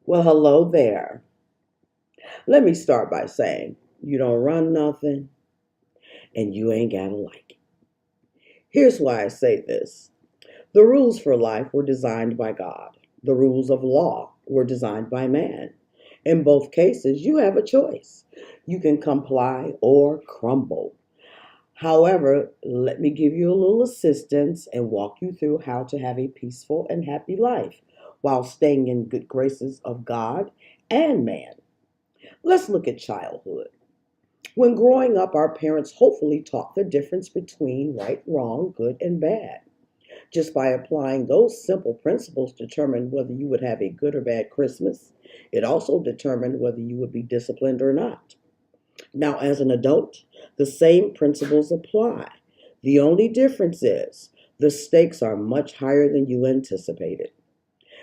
Well, hello there. Let me start by saying you don't run nothing and you ain't gotta like it. Here's why I say this. The rules for life were designed by God. The rules of law were designed by man. In both cases, you have a choice. You can comply or crumble. However, let me give you a little assistance and walk you through how to have a peaceful and happy life while staying in good graces of God and man. Let's look at childhood. When growing up, our parents hopefully taught the difference between right, wrong, good, and bad. Just by applying those simple principles determined whether you would have a good or bad Christmas. It also determined whether you would be disciplined or not. Now, as an adult, the same principles apply. The only difference is the stakes are much higher than you anticipated.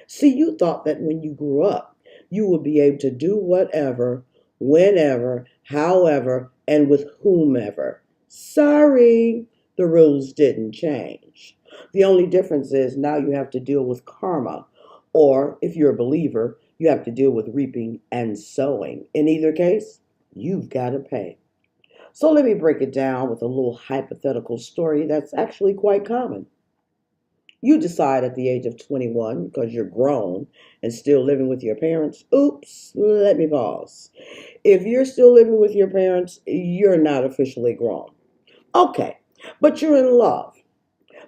See, you thought that when you grew up, you would be able to do whatever, whenever, however, and with whomever. Sorry, the rules didn't change. The only difference is now you have to deal with karma, or if you're a believer, you have to deal with reaping and sowing. In either case, you've got to pay. So let me break it down with a little hypothetical story that's actually quite common. You decide at the age of 21, because you're grown and still living with your parents. Oops, let me pause. If you're still living with your parents, you're not officially grown. Okay, but you're in love.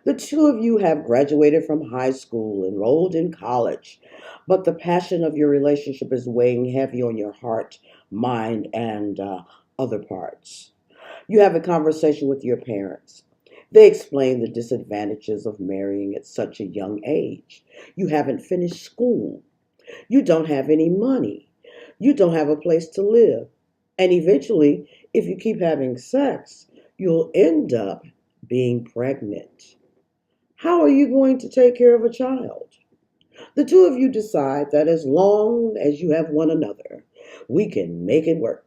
The two of you have graduated from high school, enrolled in college, but the passion of your relationship is weighing heavy on your heart, mind, and other parts. You have a conversation with your parents. They explain the disadvantages of marrying at such a young age. You haven't finished school. You don't have any money. You don't have a place to live. And eventually, if you keep having sex, you'll end up being pregnant. How are you going to take care of a child? The two of you decide that as long as you have one another, we can make it work.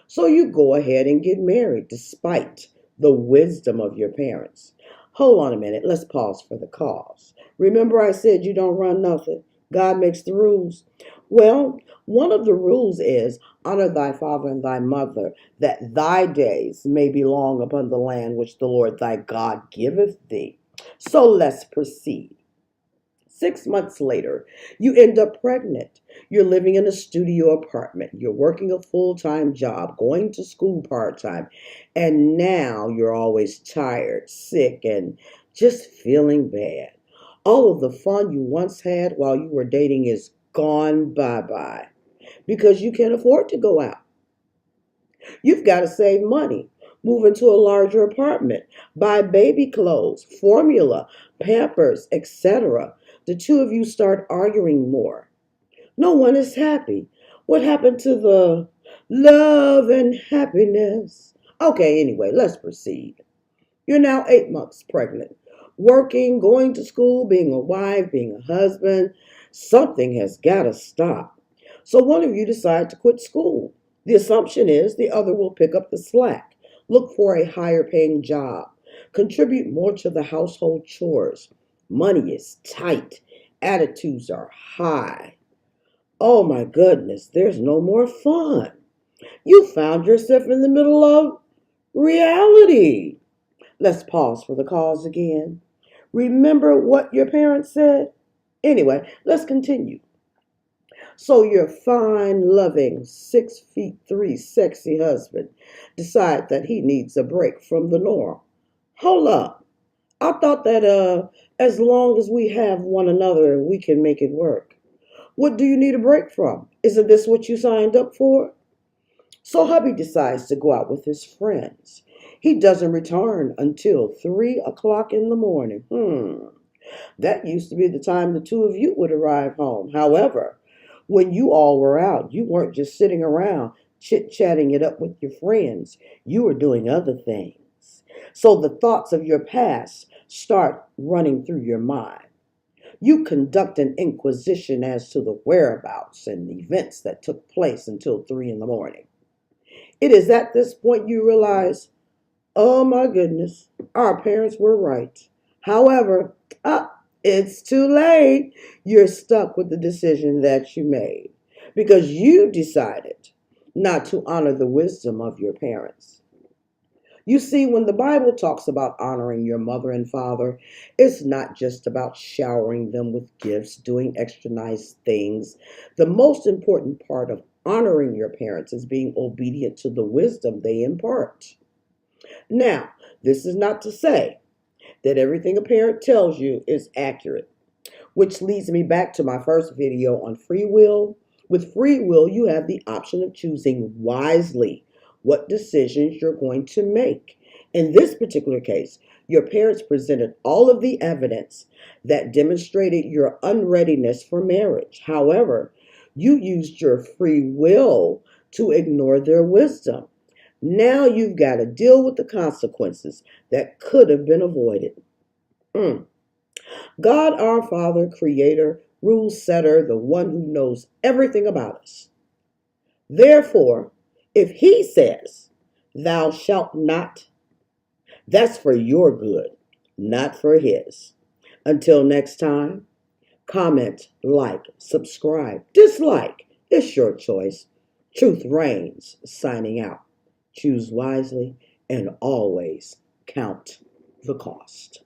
So you go ahead and get married despite the wisdom of your parents. Hold on a minute. Let's pause for the cause. Remember, I said you don't run nothing. God makes the rules. Well, one of the rules is honor thy father and thy mother, that thy days may be long upon the land which the Lord thy God giveth thee. So let's proceed. 6 months later, you end up pregnant. You're living in a studio apartment. You're working a full time job, going to school part time. And now you're always tired, sick, and just feeling bad. All of the fun you once had while you were dating is gone bye bye because you can't afford to go out. You've got to save money, move into a larger apartment, buy baby clothes, formula, pampers, etc. The two of you start arguing more. No one is happy. What happened to the love and happiness? Okay, anyway, let's proceed. You're now 8 months pregnant, working, going to school, being a wife, being a husband. Something has got to stop. So one of you decide to quit school. The assumption is the other will pick up the slack, look for a higher paying job, contribute more to the household chores. Money is tight, attitudes are high. Oh my goodness, there's no more fun. You found yourself in the middle of reality. Let's pause for the cause again. Remember what your parents said? Anyway, let's continue. So your fine, loving, 6'3" sexy husband decides that he needs a break from the norm. Hold up. I thought that as long as we have one another, we can make it work. What do you need a break from? Isn't this what you signed up for? So hubby decides to go out with his friends. He doesn't return until 3 o'clock in the morning. That used to be the time the two of you would arrive home. However, when you all were out, you weren't just sitting around chit chatting it up with your friends. You were doing other things. So the thoughts of your past start running through your mind. You conduct an inquisition as to the whereabouts and the events that took place until 3 in the morning. It is at this point you realize, oh my goodness, our parents were right. However, It's too late. You're stuck with the decision that you made because you decided not to honor the wisdom of your parents. You see, when the Bible talks about honoring your mother and father, it's not just about showering them with gifts, doing extra nice things. The most important part of honoring your parents is being obedient to the wisdom they impart. Now, this is not to say that everything a parent tells you is accurate, which leads me back to my first video on free will. With free will, you have the option of choosing wisely what decisions you're going to make. In this particular case, your parents presented all of the evidence that demonstrated your unreadiness for marriage. However, you used your free will to ignore their wisdom. Now you've got to deal with the consequences that could have been avoided. Mm. God, our Father, Creator, rule setter, the one who knows everything about us. Therefore, if He says, "Thou shalt not," that's for your good, not for His. Until next time, comment, like, subscribe, dislike. It's your choice. Truth reigns, signing out. Choose wisely and always count the cost.